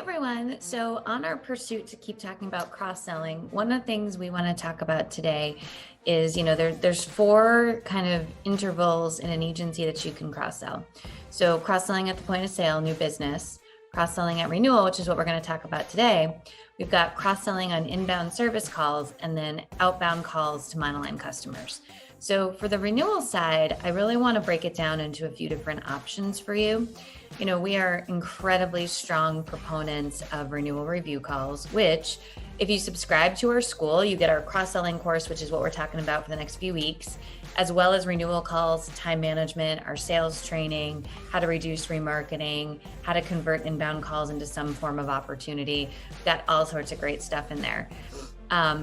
everyone. So on our pursuit to keep talking about cross-selling, one of the things we want to talk about today is, there's four kind of intervals in an agency that you can cross-sell. So cross-selling at the point of sale, new business, cross-selling at renewal, which is what we're going to talk about today. We've got cross-selling on inbound service calls and then outbound calls to monoline customers. So for the renewal side, I really want to break it down into a few different options for you. We are incredibly strong proponents of renewal review calls, which if you subscribe to our school, you get our cross-selling course, which is what we're talking about for the next few weeks, as well as renewal calls, time management, our sales training, how to reduce remarketing, how to convert inbound calls into some form of opportunity. We've got all sorts of great stuff in there.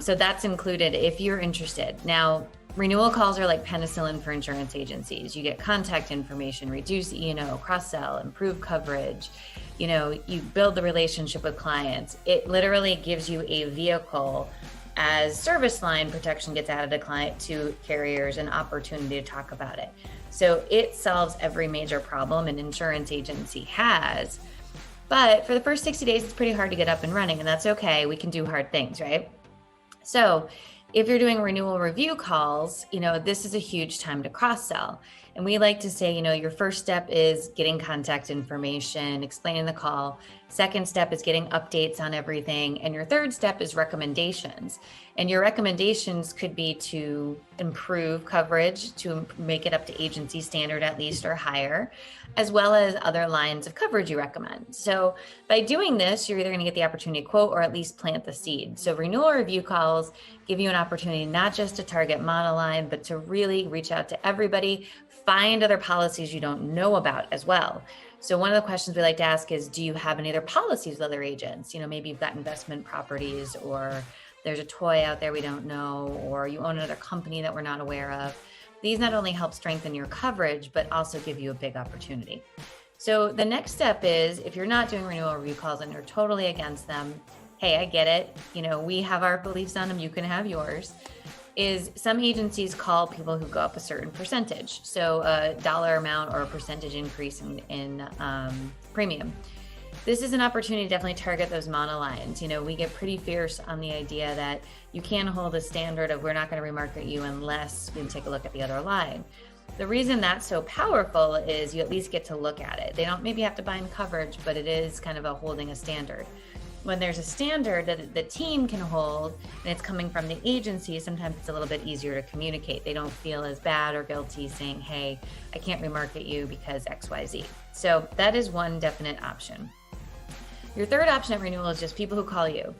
So that's included if you're interested. Now, renewal calls are like penicillin for insurance agencies. You get contact information, reduce E&O, cross-sell, improve coverage. You build the relationship with clients. It literally gives you a vehicle as service line protection gets added to client to carriers, an opportunity to talk about it. So it solves every major problem an insurance agency has. But for the first 60 days, it's pretty hard to get up and running, and that's okay. We can do hard things, right? So if you're doing renewal review calls, this is a huge time to cross-sell. And we like to say, your first step is getting contact information, explaining the call. Second step is getting updates on everything. And your third step is recommendations. And your recommendations could be to improve coverage, to make it up to agency standard at least or higher, as well as other lines of coverage you recommend. So by doing this, you're either going to get the opportunity to quote or at least plant the seed. So renewal review calls give you an opportunity not just to target monoline, but to really reach out to everybody, find other policies you don't know about as well. So one of the questions we like to ask is, do you have any other policies with other agents? Maybe you've got investment properties, or there's a toy out there we don't know, or you own another company that we're not aware of. These not only help strengthen your coverage, but also give you a big opportunity. So the next step is, if you're not doing renewal review calls and you're totally against them, hey, I get it. We have our beliefs on them. You can have yours. Is some agencies call people who go up a certain percentage. So a dollar amount or a percentage increase in premium. This is an opportunity to definitely target those monolines. We get pretty fierce on the idea that you can't hold a standard of we're not going to remarket you unless we take a look at the other line. The reason that's so powerful is you at least get to look at it. They don't maybe have to bind coverage, but it is kind of a holding a standard. When there's a standard that the team can hold and it's coming from the agency, sometimes it's a little bit easier to communicate. They don't feel as bad or guilty saying, hey, I can't remarket you because XYZ. So that is one definite option. Your third option at renewal is just people who call you.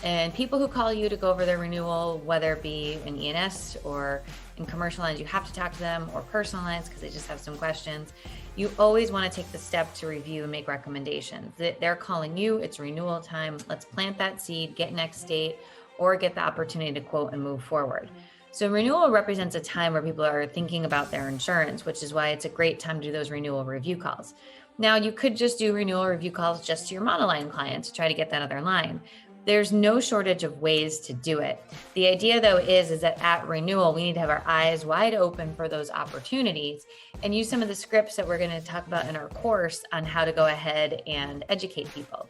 And people who call you to go over their renewal, whether it be in E&S or in commercial lines, you have to talk to them, or personal lines because they just have some questions. You always want to take the step to review and make recommendations. They're calling you, it's renewal time. Let's plant that seed, get next date, or get the opportunity to quote and move forward. So renewal represents a time where people are thinking about their insurance, which is why it's a great time to do those renewal review calls. Now, you could just do renewal review calls just to your monoline clients to try to get that other line. There's no shortage of ways to do it. The idea, though, is that at renewal, we need to have our eyes wide open for those opportunities and use some of the scripts that we're going to talk about in our course on how to go ahead and educate people.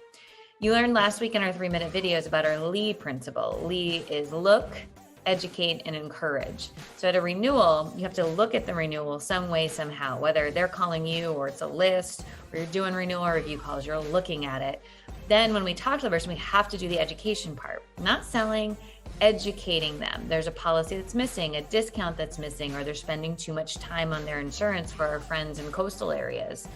You learned last week in our 3-minute videos about our LEE principle. LEE is look, educate, and encourage. So at a renewal, you have to look at the renewal some way, somehow, whether they're calling you or it's a list or you're doing renewal review calls, you're looking at it. Then when we talk to the person, we have to do the education part, not selling, educating them. There's a policy that's missing, a discount that's missing, or they're spending too much time on their insurance for our friends in coastal areas.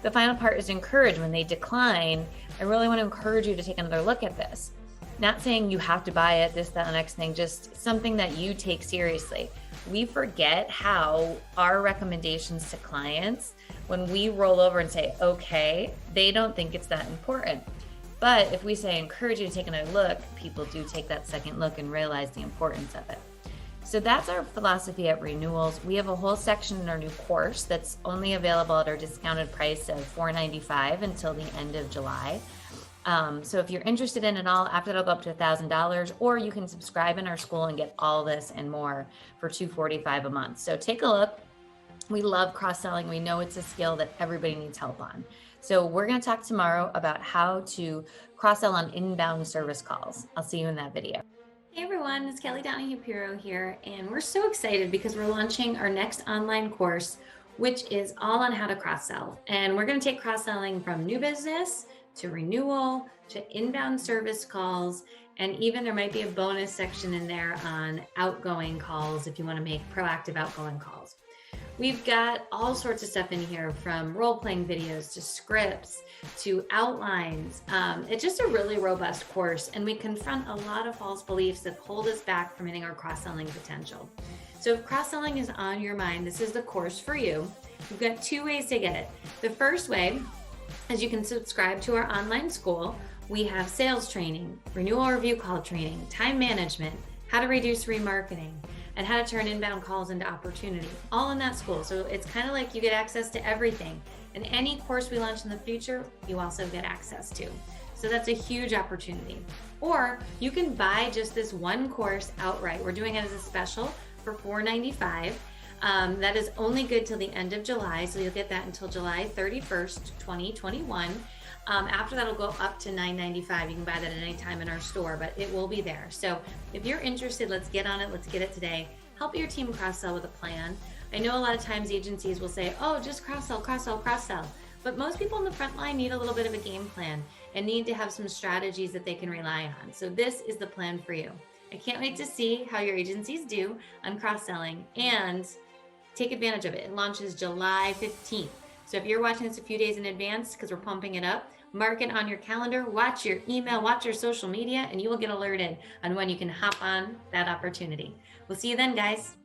The final part is encourage. When they decline, I really want to encourage you to take another look at this. Not saying you have to buy it, this, that, and the next thing, just something that you take seriously. We forget how our recommendations to clients, when we roll over and say, okay, they don't think it's that important. But if we say, encourage you to take another look, people do take that second look and realize the importance of it. So that's our philosophy at renewals. We have a whole section in our new course that's only available at our discounted price of $495 until the end of July. So if you're interested in it all, after that'll go up to $1,000, or you can subscribe in our school and get all this and more for $245 a month. So take a look. We love cross-selling. We know it's a skill that everybody needs help on. So we're going to talk tomorrow about how to cross-sell on inbound service calls. I'll see you in that video. Hey everyone, it's Kelly donahue-piro here, and we're so excited because we're launching our next online course, which is all on how to cross-sell. And we're going to take cross-selling from new business to renewal to inbound service calls, and even there might be a bonus section in there on outgoing calls if you want to make proactive outgoing calls. We've got all sorts of stuff in here, from role-playing videos to scripts to outlines. It's just a really robust course, and we confront a lot of false beliefs that hold us back from hitting our cross-selling potential. So if cross-selling is on your mind, this is the course for you. We've got two ways to get it. The first way is you can subscribe to our online school. We have sales training, renewal review call training, time management, how to reduce remarketing, and how to turn inbound calls into opportunity, all in that school. So it's kind of like you get access to everything. And any course we launch in the future, you also get access to. So that's a huge opportunity. Or you can buy just this one course outright. We're doing it as a special for $4.95. That is only good till the end of July. So you'll get that until July 31st, 2021. After that, it'll go up to $9.95. You can buy that at any time in our store, but it will be there. So if you're interested, let's get on it. Let's get it today. Help your team cross-sell with a plan. I know a lot of times agencies will say, oh, just cross-sell, cross-sell, cross-sell. But most people on the front line need a little bit of a game plan and need to have some strategies that they can rely on. So this is the plan for you. I can't wait to see how your agencies do on cross-selling, and take advantage of it. It launches July 15th. So if you're watching this a few days in advance, because we're pumping it up, mark it on your calendar, watch your email, watch your social media, and you will get alerted on when you can hop on that opportunity. We'll see you then, guys.